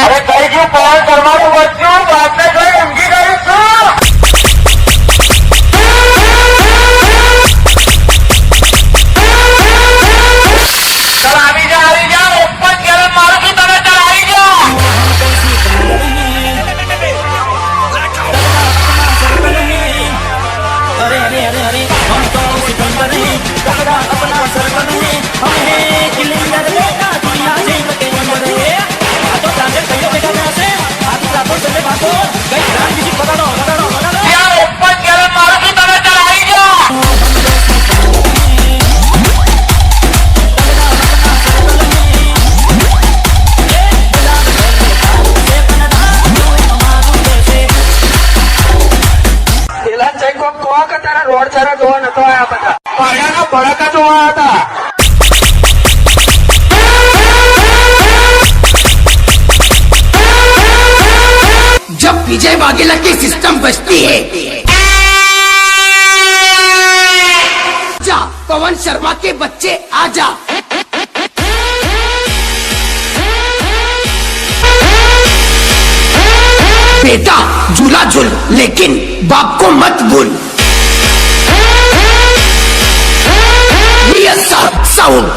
અરે કઈ ગયું પવન કરવાનું વધ્યું બાપને જોઈ ઊંઘી ગયું છું. ચાલ આવી જા ઓપન ગેરન મારું છું તમે ચાલ આવી જા. अरे अरे अरे अरे हम तो सिकंदर हैं, तगड़ा अपना सरवर है, हम हैं किलिंगर बेटा दुनिया जेल के अंदर है। आ तो जाने कहियो बेटा कैसे आधी रातों चले भागो कहीं जान किसी बता दो યાર ઓપન ગેરન મારું છું તમે ચાલ આવી જા. પેલા ચેકો કોક તારા રોડ સારા જોવા નતો આયા બધા પાયાના ભડાકા જોવા હતા. जब विजय वाघेला की सिस्टम बजती है जा पवन शर्मा के बच्चे आजा. बेटा झूला झूल लेकिन बाप को मत भूल. साउंड